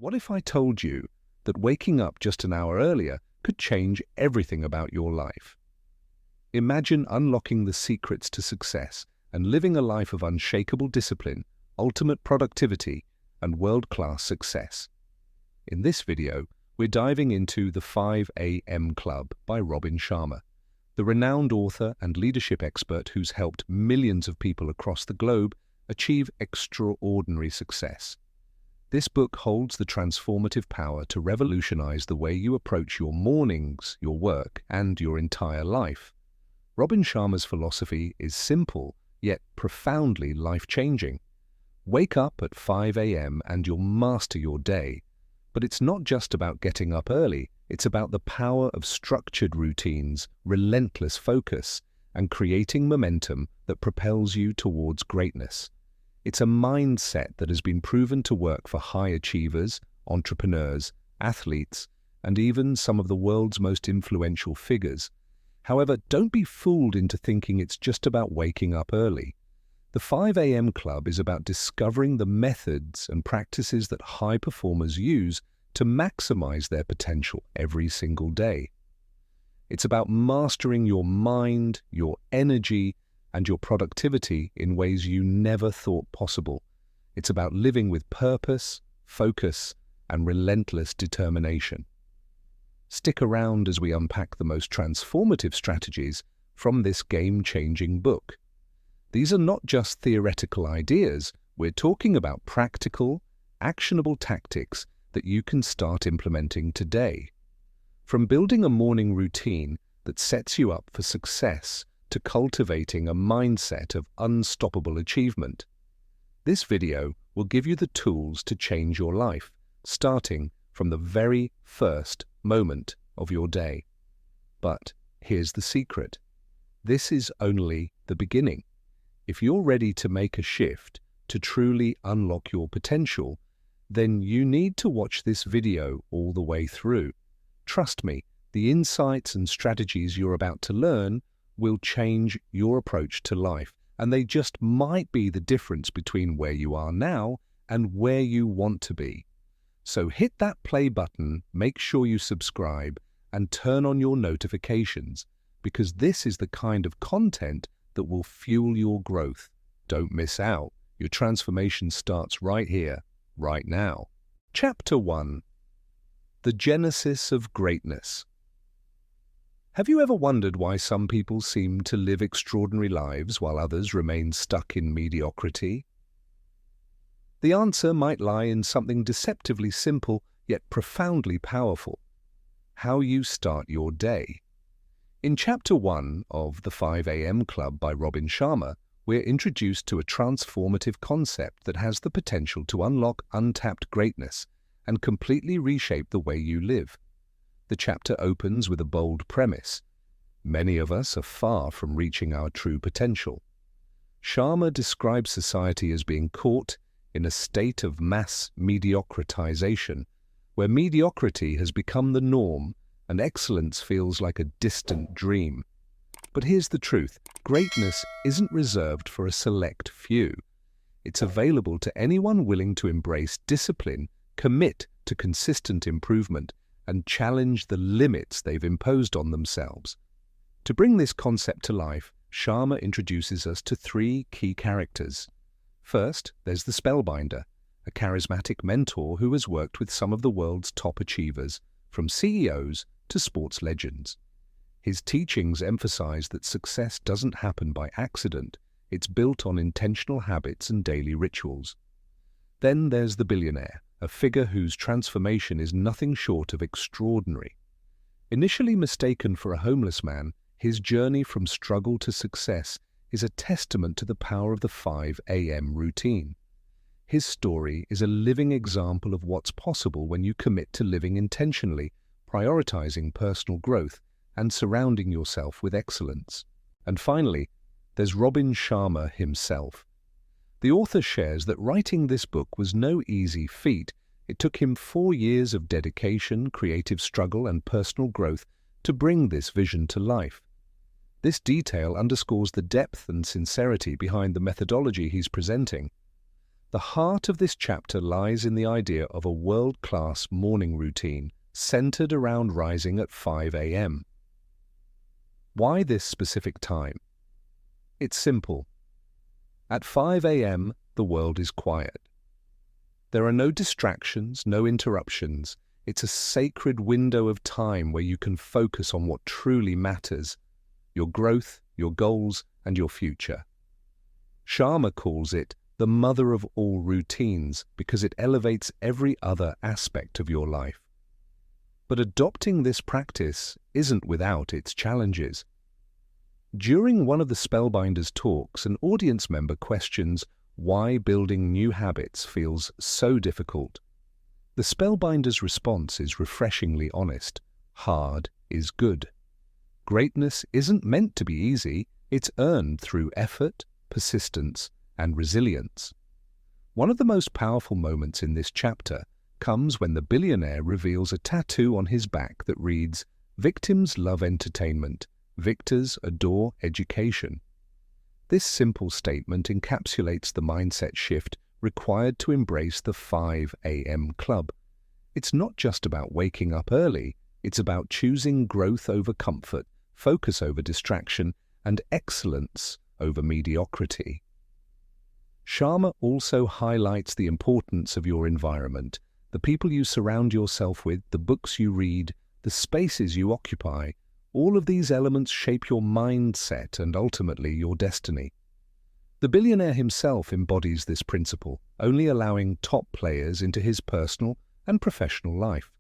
What if I told you that waking up just an hour earlier could change everything about your life? Imagine unlocking the secrets to success and living a life of unshakable discipline, ultimate productivity, and world-class success. In this video, we're diving into The 5 a.m. Club by Robin Sharma, the renowned author and leadership expert who's helped millions of people across the globe achieve extraordinary success. This book holds the transformative power to revolutionize the way you approach your mornings, your work, and your entire life. Robin Sharma's philosophy is simple, yet profoundly life-changing. Wake up at 5 a.m. and you'll master your day. But it's not just about getting up early, it's about the power of structured routines, relentless focus, and creating momentum that propels you towards greatness. It's a mindset that has been proven to work for high achievers, entrepreneurs, athletes, and even some of the world's most influential figures. However, don't be fooled into thinking it's just about waking up early. The 5 a.m. Club is about discovering the methods and practices that high performers use to maximize their potential every single day. It's about mastering your mind, your energy, and your productivity in ways you never thought possible. It's about living with purpose, focus, and relentless determination. Stick around as we unpack the most transformative strategies from this game-changing book. These are not just theoretical ideas, we're talking about practical, actionable tactics that you can start implementing today. From building a morning routine that sets you up for success to cultivating a mindset of unstoppable achievement. This video will give you the tools to change your life, starting from the very first moment of your day. But here's the secret. This is only the beginning. If you're ready to make a shift to truly unlock your potential, then you need to watch this video all the way through. Trust me, the insights and strategies you're about to learn will change your approach to life, and they just might be the difference between where you are now and where you want to be. So hit that play button, make sure you subscribe, and turn on your notifications, because this is the kind of content that will fuel your growth. Don't miss out. Your transformation starts right here, right now. Chapter 1. The Genesis of Greatness. Have you ever wondered why some people seem to live extraordinary lives while others remain stuck in mediocrity? The answer might lie in something deceptively simple yet profoundly powerful: how you start your day. In Chapter 1 of The 5 a.m. Club by Robin Sharma, we're introduced to a transformative concept that has the potential to unlock untapped greatness and completely reshape the way you live. The chapter opens with a bold premise. Many of us are far from reaching our true potential. Sharma describes society as being caught in a state of mass mediocritization, where mediocrity has become the norm and excellence feels like a distant dream. But here's the truth. Greatness isn't reserved for a select few. It's available to anyone willing to embrace discipline, commit to consistent improvement, and challenge the limits they've imposed on themselves. To bring this concept to life, Sharma introduces us to three key characters. First, there's the Spellbinder, a charismatic mentor who has worked with some of the world's top achievers, from CEOs to sports legends. His teachings emphasize that success doesn't happen by accident, it's built on intentional habits and daily rituals. Then there's the Billionaire, a figure whose transformation is nothing short of extraordinary. Initially mistaken for a homeless man, his journey from struggle to success is a testament to the power of the 5 a.m. routine. His story is a living example of what's possible when you commit to living intentionally, prioritizing personal growth, and surrounding yourself with excellence. And finally, there's Robin Sharma himself. The author shares that writing this book was no easy feat. It took him 4 years of dedication, creative struggle, and personal growth to bring this vision to life. This detail underscores the depth and sincerity behind the methodology he's presenting. The heart of this chapter lies in the idea of a world-class morning routine centered around rising at 5 a.m. Why this specific time? It's simple. At 5 a.m., the world is quiet. There are no distractions, no interruptions. It's a sacred window of time where you can focus on what truly matters: your growth, your goals, and your future. Sharma calls it the mother of all routines because it elevates every other aspect of your life. But adopting this practice isn't without its challenges. During one of the Spellbinders talks, an audience member questions why building new habits feels so difficult. The Spellbinders' response is refreshingly honest. Hard is good. Greatness isn't meant to be easy, it's earned through effort, persistence, and resilience. One of the most powerful moments in this chapter comes when the billionaire reveals a tattoo on his back that reads, "Victims love entertainment, victors adore education." This simple statement encapsulates the mindset shift required to embrace the 5 a.m. club. It's not just about waking up early, it's about choosing growth over comfort, focus over distraction, and excellence over mediocrity. Sharma also highlights the importance of your environment, the people you surround yourself with, the books you read, the spaces you occupy. All of these elements shape your mindset and ultimately your destiny. The billionaire himself embodies this principle, only allowing top players into his personal and professional life.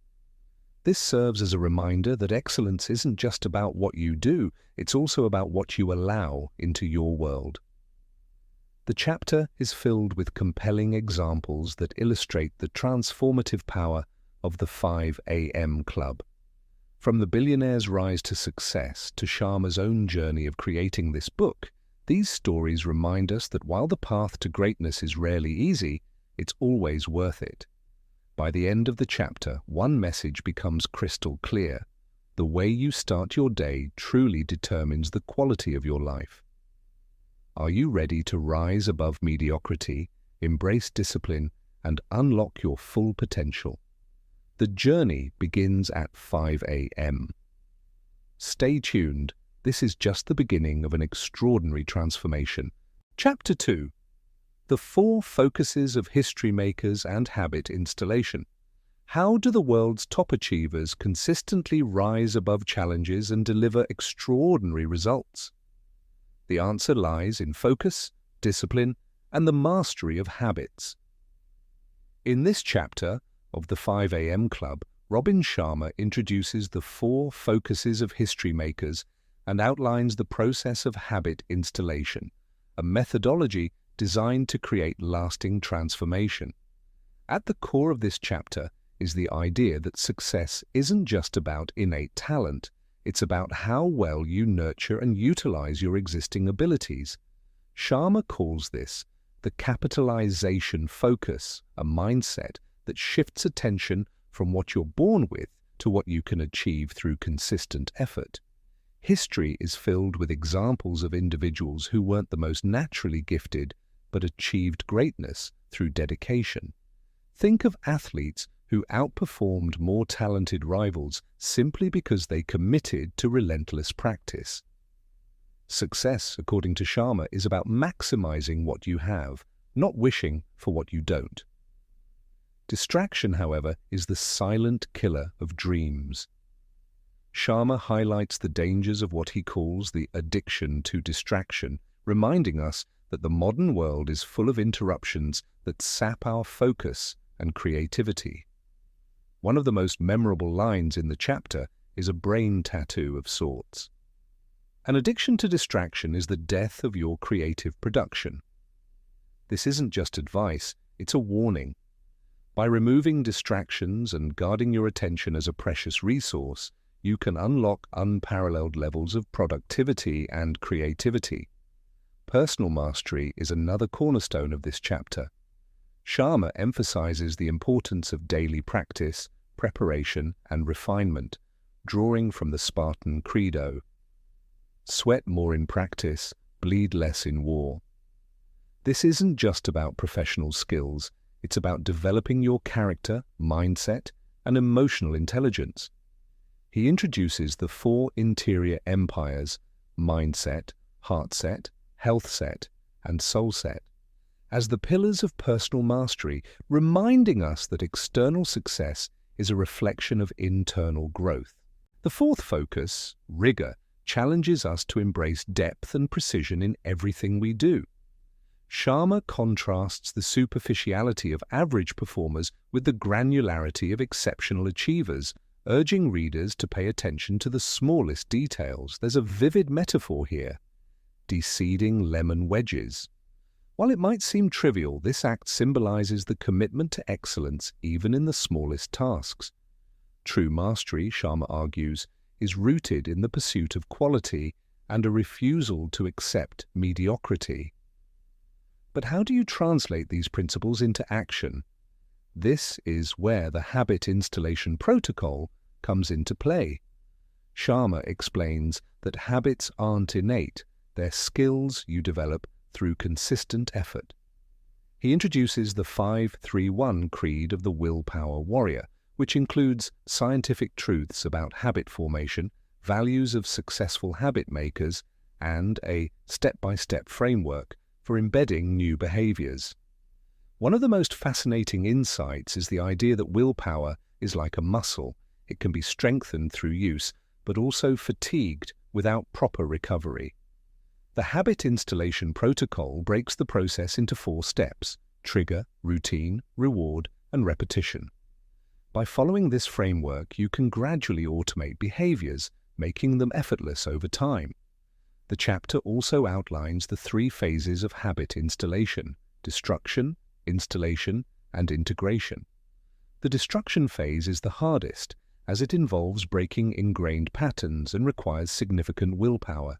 This serves as a reminder that excellence isn't just about what you do, it's also about what you allow into your world. The chapter is filled with compelling examples that illustrate the transformative power of the 5 a.m. club. From the billionaire's rise to success to Sharma's own journey of creating this book, these stories remind us that while the path to greatness is rarely easy, it's always worth it. By the end of the chapter, one message becomes crystal clear. The way you start your day truly determines the quality of your life. Are you ready to rise above mediocrity, embrace discipline, and unlock your full potential? The journey begins at 5 a.m. Stay tuned. This is just the beginning of an extraordinary transformation. Chapter 2. The 4 focuses of history makers and habit installation. How do the world's top achievers consistently rise above challenges and deliver extraordinary results? The answer lies in focus, discipline, and the mastery of habits. In this chapter of the 5 a.m. Club, Robin Sharma introduces the 4 focuses of history makers and outlines the process of habit installation, a methodology designed to create lasting transformation. At the core of this chapter is the idea that success isn't just about innate talent, it's about how well you nurture and utilize your existing abilities. Sharma calls this the capitalization focus, a mindset that shifts attention from what you're born with to what you can achieve through consistent effort. History is filled with examples of individuals who weren't the most naturally gifted, but achieved greatness through dedication. Think of athletes who outperformed more talented rivals simply because they committed to relentless practice. Success, according to Sharma, is about maximizing what you have, not wishing for what you don't. Distraction, however, is the silent killer of dreams. Sharma highlights the dangers of what he calls the addiction to distraction, reminding us that the modern world is full of interruptions that sap our focus and creativity. One of the most memorable lines in the chapter is a brain tattoo of sorts. An addiction to distraction is the death of your creative production. This isn't just advice, it's a warning. By removing distractions and guarding your attention as a precious resource, you can unlock unparalleled levels of productivity and creativity. Personal mastery is another cornerstone of this chapter. Sharma emphasizes the importance of daily practice, preparation, and refinement, drawing from the Spartan credo. Sweat more in practice, bleed less in war. This isn't just about professional skills, it's about developing your character, mindset, and emotional intelligence. He introduces the 4 interior empires: mindset, heart set, health set, and soul set, as the pillars of personal mastery, reminding us that external success is a reflection of internal growth. The 4th focus, rigor, challenges us to embrace depth and precision in everything we do. Sharma contrasts the superficiality of average performers with the granularity of exceptional achievers, urging readers to pay attention to the smallest details. There's a vivid metaphor here: de-seeding lemon wedges. While it might seem trivial, this act symbolizes the commitment to excellence even in the smallest tasks. True mastery, Sharma argues, is rooted in the pursuit of quality and a refusal to accept mediocrity. But how do you translate these principles into action? This is where the habit installation protocol comes into play. Sharma explains that habits aren't innate, they're skills you develop through consistent effort. He introduces the 5-3-1 creed of the willpower warrior, which includes scientific truths about habit formation, values of successful habit makers, and a step-by-step framework for embedding new behaviors. One of the most fascinating insights is the idea that willpower is like a muscle. It can be strengthened through use, but also fatigued without proper recovery. The habit installation protocol breaks the process into 4 steps: trigger, routine, reward, and repetition. By following this framework, you can gradually automate behaviors, making them effortless over time. The chapter also outlines the 3 phases of habit installation: destruction, installation, and integration. The destruction phase is the hardest, as it involves breaking ingrained patterns and requires significant willpower.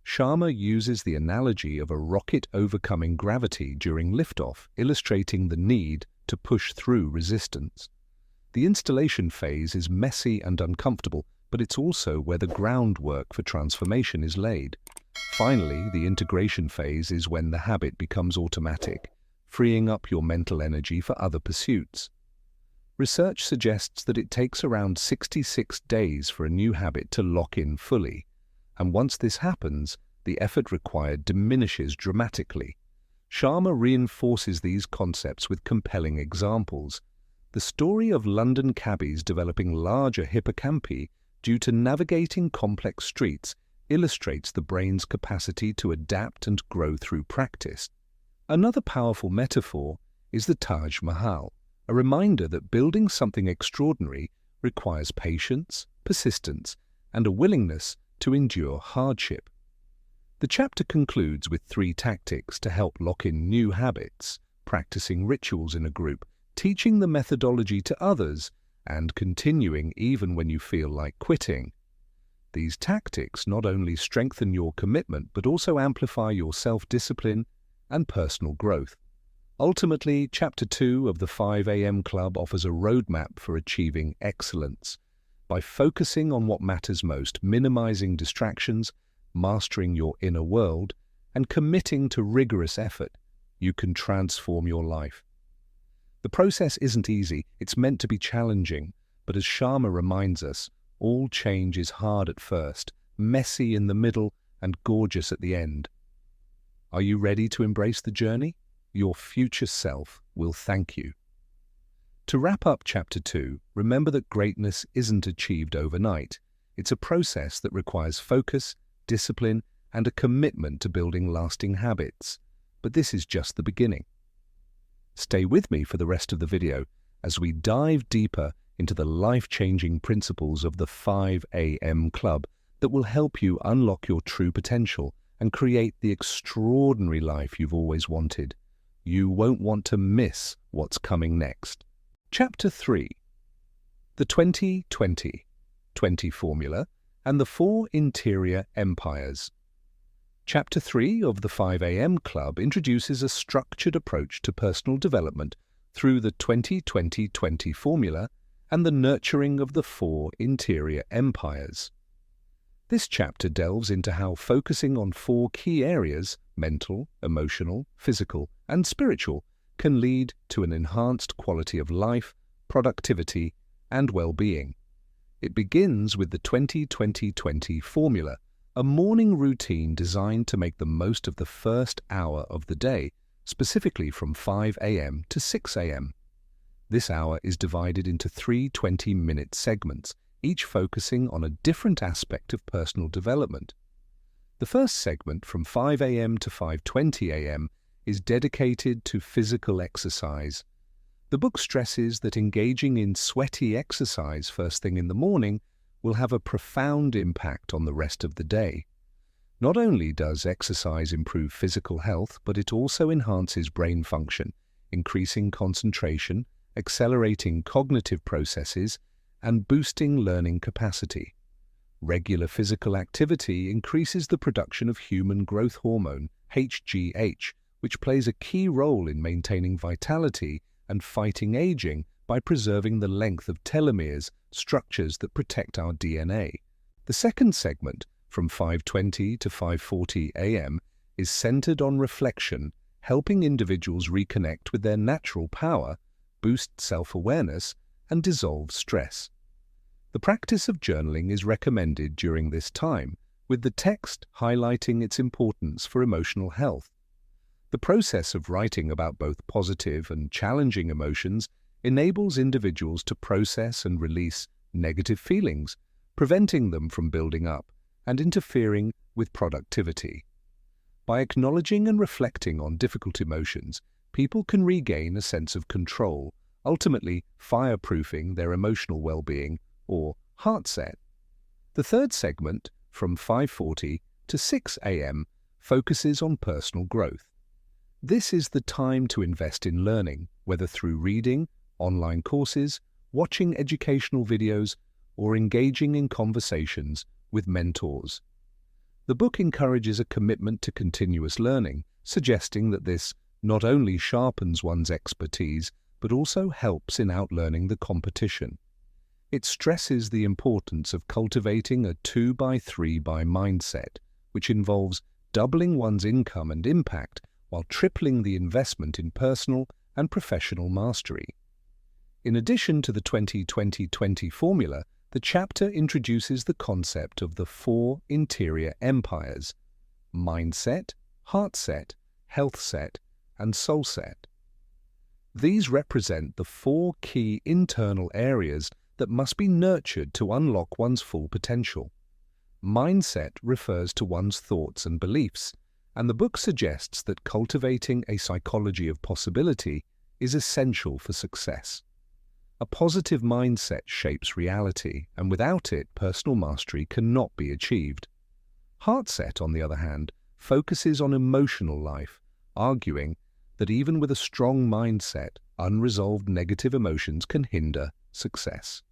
Sharma uses the analogy of a rocket overcoming gravity during liftoff, illustrating the need to push through resistance. The installation phase is messy and uncomfortable, but it's also where the groundwork for transformation is laid. Finally, the integration phase is when the habit becomes automatic, freeing up your mental energy for other pursuits. Research suggests that it takes around 66 days for a new habit to lock in fully, and once this happens, the effort required diminishes dramatically. Sharma reinforces these concepts with compelling examples. The story of London cabbies developing larger hippocampi due to navigating complex streets illustrates the brain's capacity to adapt and grow through practice. Another powerful metaphor is the Taj Mahal, a reminder that building something extraordinary requires patience, persistence, and a willingness to endure hardship. The chapter concludes with 3 tactics to help lock in new habits: practicing rituals in a group, teaching the methodology to others, and continuing even when you feel like quitting. These tactics not only strengthen your commitment but also amplify your self-discipline and personal growth. Ultimately, Chapter 2 of the 5 AM Club offers a roadmap for achieving excellence. By focusing on what matters most, minimizing distractions, mastering your inner world, and committing to rigorous effort, you can transform your life. The process isn't easy, it's meant to be challenging, but as Sharma reminds us, all change is hard at first, messy in the middle, and gorgeous at the end. Are you ready to embrace the journey? Your future self will thank you. To wrap up Chapter 2, remember that greatness isn't achieved overnight. It's a process that requires focus, discipline, and a commitment to building lasting habits. But this is just the beginning. Stay with me for the rest of the video as we dive deeper into the life-changing principles of the 5 AM Club that will help you unlock your true potential and create the extraordinary life you've always wanted. You won't want to miss what's coming next. Chapter 3: The 20-20-20 Formula and the 4 Interior Empires. Chapter 3 of the 5 AM Club introduces a structured approach to personal development through the 20-20-20 formula and the nurturing of the 4 interior empires. This chapter delves into how focusing on 4 key areas, mental, emotional, physical, and spiritual, can lead to an enhanced quality of life, productivity, and well-being. It begins with the 20-20-20 formula, a morning routine designed to make the most of the first hour of the day, specifically from 5 a.m. to 6 a.m. This hour is divided into 3 20-minute segments, each focusing on a different aspect of personal development. The first segment, from 5 a.m. to 5:20 a.m., is dedicated to physical exercise. The book stresses that engaging in sweaty exercise first thing in the morning will have a profound impact on the rest of the day. Not only does exercise improve physical health, but it also enhances brain function, increasing concentration, accelerating cognitive processes, and boosting learning capacity. Regular physical activity increases the production of human growth hormone, HGH, which plays a key role in maintaining vitality and fighting aging by preserving the length of telomeres, structures that protect our DNA. The second segment, from 5:20 to 5:40 a.m., is centered on reflection, helping individuals reconnect with their natural power, boost self-awareness, and dissolve stress. The practice of journaling is recommended during this time, with the text highlighting its importance for emotional health. The process of writing about both positive and challenging emotions enables individuals to process and release negative feelings, preventing them from building up and interfering with productivity. By acknowledging and reflecting on difficult emotions, people can regain a sense of control, ultimately fireproofing their emotional well-being or heart set. The third segment, from 5:40 to 6 a.m., focuses on personal growth. This is the time to invest in learning, whether through reading, online courses, watching educational videos, or engaging in conversations with mentors. The book encourages a commitment to continuous learning, suggesting that this not only sharpens one's expertise, but also helps in outlearning the competition. It stresses the importance of cultivating a 2x3x mindset, which involves doubling one's income and impact while tripling the investment in personal and professional mastery. In addition to the 20-20-20 formula, the chapter introduces the concept of the 4 interior empires: mindset, heart set, health set, and soul set. These represent the 4 key internal areas that must be nurtured to unlock one's full potential. Mindset refers to one's thoughts and beliefs, and the book suggests that cultivating a psychology of possibility is essential for success. A positive mindset shapes reality, and without it, personal mastery cannot be achieved. Heart set, on the other hand, focuses on emotional life, arguing that even with a strong mindset, unresolved negative emotions can hinder success.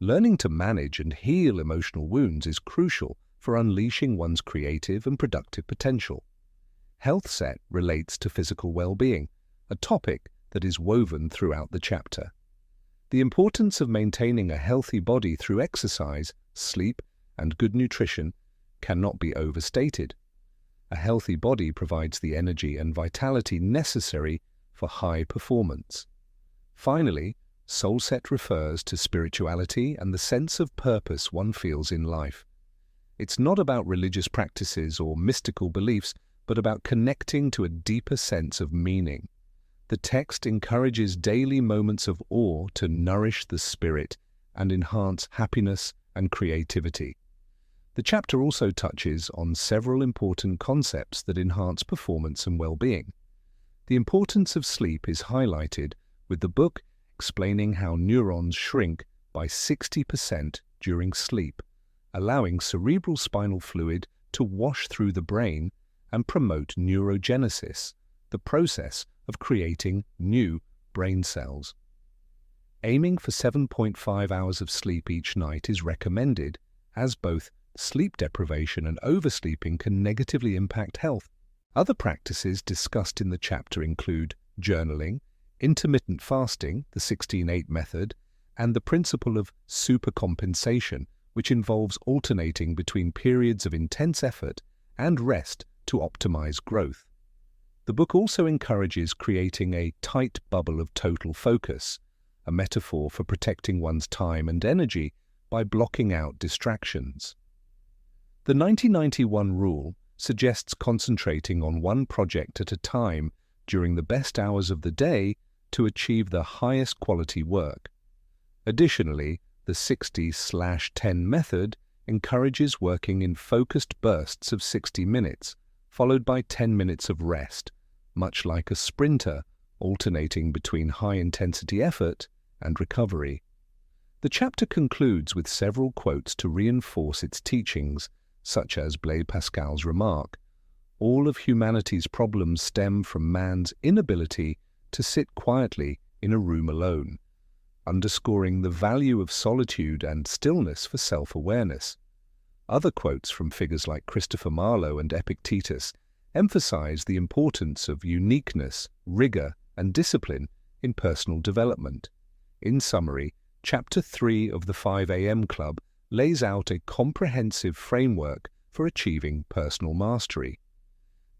Learning to manage and heal emotional wounds is crucial for unleashing one's creative and productive potential. Health set relates to physical well-being, a topic that is woven throughout the chapter. The importance of maintaining a healthy body through exercise, sleep, and good nutrition cannot be overstated. A healthy body provides the energy and vitality necessary for high performance. Finally, soul set refers to spirituality and the sense of purpose one feels in life. It's not about religious practices or mystical beliefs, but about connecting to a deeper sense of meaning. The text encourages daily moments of awe to nourish the spirit and enhance happiness and creativity. The chapter also touches on several important concepts that enhance performance and well-being. The importance of sleep is highlighted, with the book explaining how neurons shrink by 60% during sleep, allowing cerebral spinal fluid to wash through the brain and promote neurogenesis, the process of creating new brain cells. Aiming for 7.5 hours of sleep each night is recommended, as both sleep deprivation and oversleeping can negatively impact health. Other practices discussed in the chapter include journaling, intermittent fasting, the 16-8 method, and the principle of supercompensation, which involves alternating between periods of intense effort and rest to optimize growth. The book also encourages creating a tight bubble of total focus, a metaphor for protecting one's time and energy by blocking out distractions. The 90-90-1 rule suggests concentrating on one project at a time during the best hours of the day to achieve the highest quality work. Additionally, the 60/10 method encourages working in focused bursts of 60 minutes, followed by 10 minutes of rest, much like a sprinter alternating between high-intensity effort and recovery. The chapter concludes with several quotes to reinforce its teachings, such as Blaise Pascal's remark, "All of humanity's problems stem from man's inability to sit quietly in a room alone," underscoring the value of solitude and stillness for self-awareness. Other quotes from figures like Christopher Marlowe and Epictetus emphasize the importance of uniqueness, rigor, and discipline in personal development. In summary, Chapter 3 of the 5 a.m. Club lays out a comprehensive framework for achieving personal mastery.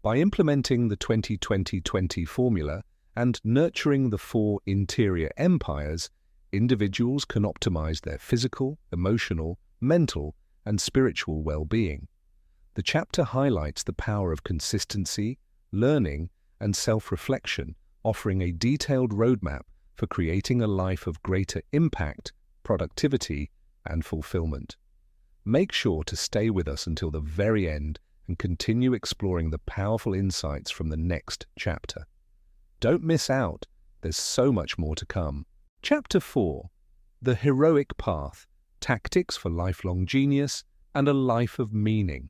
By implementing the 20-20-20 formula and nurturing the 4 interior empires, individuals can optimize their physical, emotional, mental, and spiritual well-being. The chapter highlights the power of consistency, learning, and self-reflection, offering a detailed roadmap for creating a life of greater impact, productivity, and fulfillment. Make sure to stay with us until the very end and continue exploring the powerful insights from the next chapter. Don't miss out, there's so much more to come. Chapter 4: The Heroic Path, Tactics for Lifelong Genius and a Life of Meaning.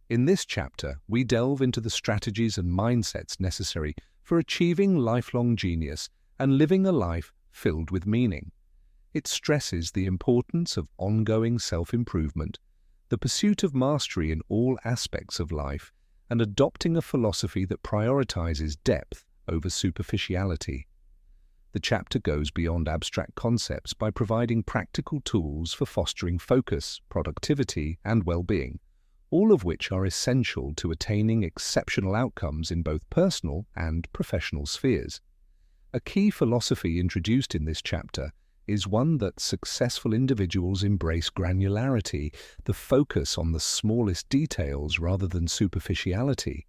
In this chapter, we delve into the strategies and mindsets necessary for achieving lifelong genius and living a life filled with meaning. It stresses the importance of ongoing self-improvement, the pursuit of mastery in all aspects of life, and adopting a philosophy that prioritizes depth over superficiality. The chapter goes beyond abstract concepts by providing practical tools for fostering focus, productivity, and well-being, all of which are essential to attaining exceptional outcomes in both personal and professional spheres. A key philosophy introduced in this chapter is one that successful individuals embrace granularity, the focus on the smallest details rather than superficiality.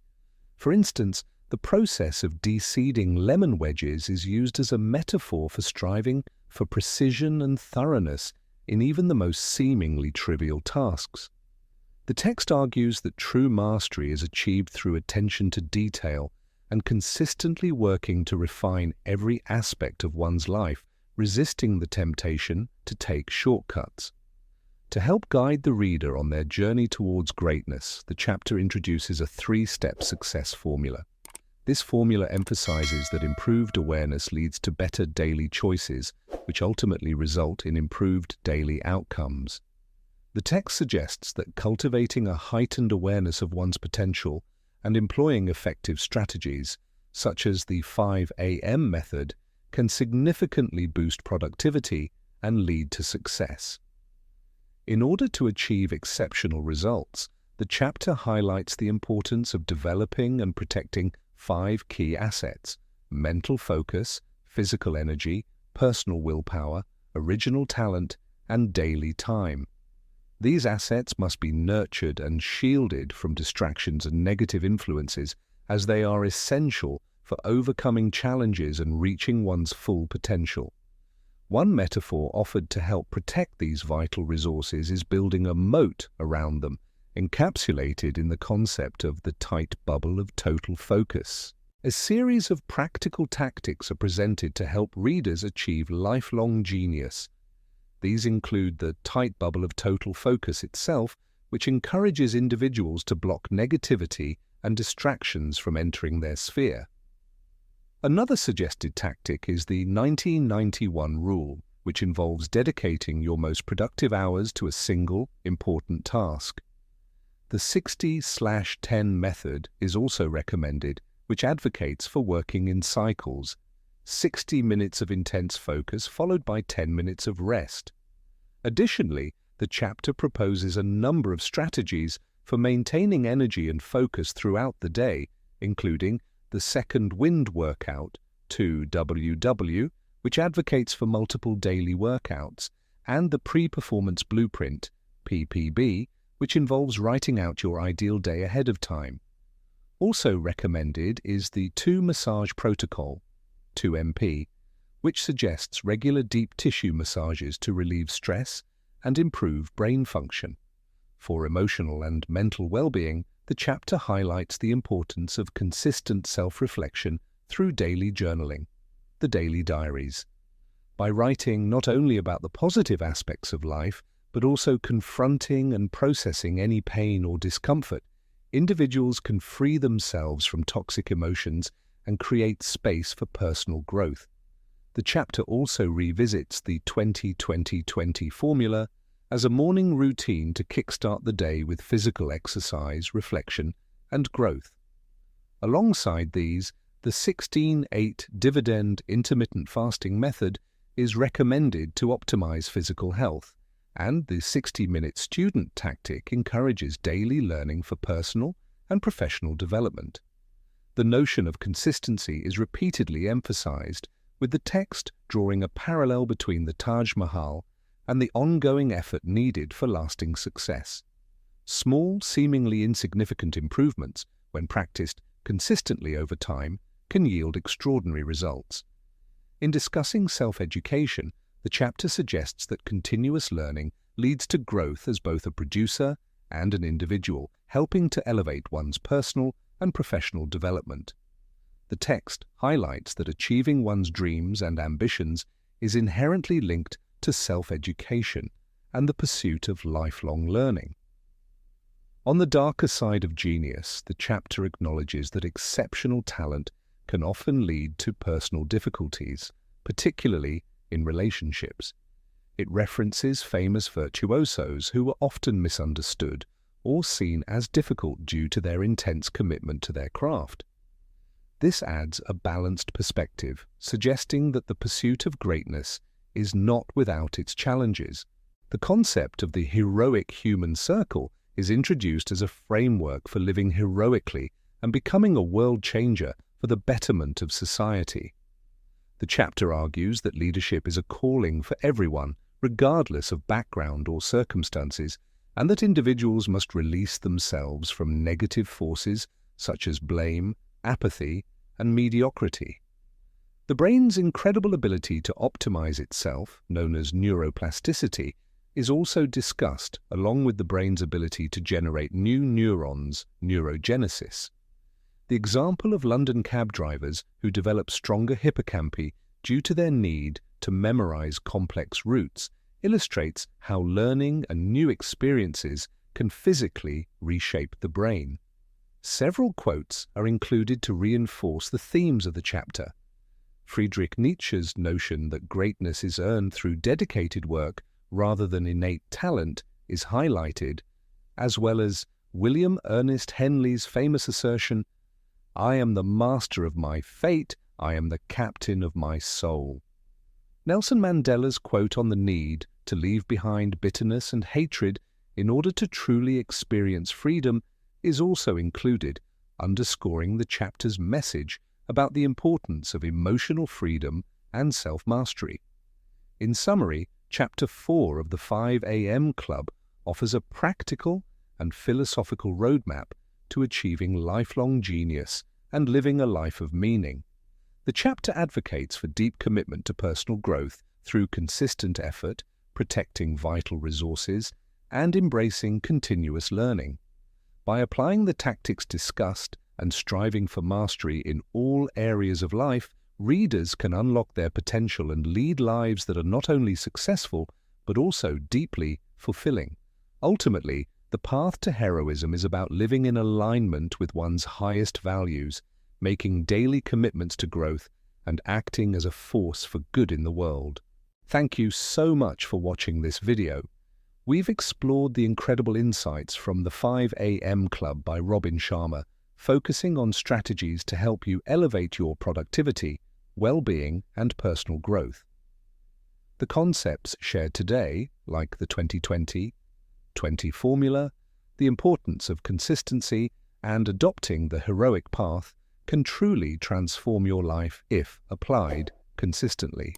For instance, the process of de-seeding lemon wedges is used as a metaphor for striving for precision and thoroughness in even the most seemingly trivial tasks. The text argues that true mastery is achieved through attention to detail and consistently working to refine every aspect of one's life, resisting the temptation to take shortcuts. To help guide the reader on their journey towards greatness, the chapter introduces a 3-step success formula. This formula emphasizes that improved awareness leads to better daily choices, which ultimately result in improved daily outcomes. The text suggests that cultivating a heightened awareness of one's potential and employing effective strategies, such as the 5 a.m. method, can significantly boost productivity and lead to success. In order to achieve exceptional results, the chapter highlights the importance of developing and protecting 5 key assets: mental focus, physical energy, personal willpower, original talent, and daily time. These assets must be nurtured and shielded from distractions and negative influences, as they are essential for overcoming challenges and reaching one's full potential. One metaphor offered to help protect these vital resources is building a moat around them, encapsulated in the concept of the tight bubble of total focus. A series of practical tactics are presented to help readers achieve lifelong genius. These include the tight bubble of total focus itself, which encourages individuals to block negativity and distractions from entering their sphere. Another suggested tactic is the 90-90-1 rule, which involves dedicating your most productive hours to a single, important task. The 60/10 method is also recommended, which advocates for working in cycles, 60 minutes of intense focus followed by 10 minutes of rest. Additionally, the chapter proposes a number of strategies for maintaining energy and focus throughout the day, including the Second Wind Workout, 2WW, which advocates for multiple daily workouts, and the Pre-Performance Blueprint, PPB, which involves writing out your ideal day ahead of time. Also recommended is the 2 Massage Protocol, 2MP, which suggests regular deep tissue massages to relieve stress and improve brain function. For emotional and mental well-being, the chapter highlights the importance of consistent self-reflection through daily journaling, the daily diaries. By writing not only about the positive aspects of life, but also confronting and processing any pain or discomfort, individuals can free themselves from toxic emotions and create space for personal growth. The chapter also revisits the 20-20-20 formula as a morning routine to kickstart the day with physical exercise, reflection, and growth. Alongside these, the 16-8 dividend intermittent fasting method is recommended to optimize physical health, and the 60-minute student tactic encourages daily learning for personal and professional development. The notion of consistency is repeatedly emphasized, with the text drawing a parallel between the Taj Mahal and the ongoing effort needed for lasting success. Small, seemingly insignificant improvements, when practiced consistently over time, can yield extraordinary results. In discussing self-education, the chapter suggests that continuous learning leads to growth as both a producer and an individual, helping to elevate one's personal and professional development. The text highlights that achieving one's dreams and ambitions is inherently linked to self-education and the pursuit of lifelong learning. On the darker side of genius, the chapter acknowledges that exceptional talent can often lead to personal difficulties, particularly in relationships. It references famous virtuosos who were often misunderstood or seen as difficult due to their intense commitment to their craft. This adds a balanced perspective, suggesting that the pursuit of greatness is not without its challenges. The concept of the heroic human circle is introduced as a framework for living heroically and becoming a world changer for the betterment of society. The chapter argues that leadership is a calling for everyone, regardless of background or circumstances, and that individuals must release themselves from negative forces such as blame, apathy, and mediocrity. The brain's incredible ability to optimize itself, known as neuroplasticity, is also discussed, along with the brain's ability to generate new neurons, neurogenesis. The example of London cab drivers who develop stronger hippocampi due to their need to memorize complex routes illustrates how learning and new experiences can physically reshape the brain. Several quotes are included to reinforce the themes of the chapter. Friedrich Nietzsche's notion that greatness is earned through dedicated work rather than innate talent is highlighted, as well as William Ernest Henley's famous assertion, "I am the master of my fate, I am the captain of my soul." Nelson Mandela's quote on the need to leave behind bitterness and hatred in order to truly experience freedom is also included, underscoring the chapter's message about the importance of emotional freedom and self-mastery. In summary, Chapter 4 of the 5 AM Club offers a practical and philosophical roadmap to achieving lifelong genius and living a life of meaning. The chapter advocates for deep commitment to personal growth through consistent effort, protecting vital resources, and embracing continuous learning. By applying the tactics discussed and striving for mastery in all areas of life, readers can unlock their potential and lead lives that are not only successful, but also deeply fulfilling. Ultimately, the path to heroism is about living in alignment with one's highest values, making daily commitments to growth, and acting as a force for good in the world. Thank you so much for watching this video. We've explored the incredible insights from the 5 AM Club by Robin Sharma, focusing on strategies to help you elevate your productivity, well-being, and personal growth. The concepts shared today, like the 20-20-20 formula, the importance of consistency and adopting the heroic path can truly transform your life if applied consistently.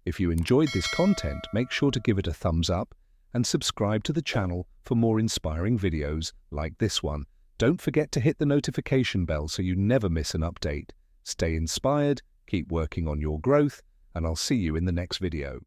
If you enjoyed this content, make sure to give it a thumbs up and subscribe to the channel for more inspiring videos like this one. Don't forget to hit the notification bell so you never miss an update. Stay inspired, keep working on your growth, and I'll see you in the next video.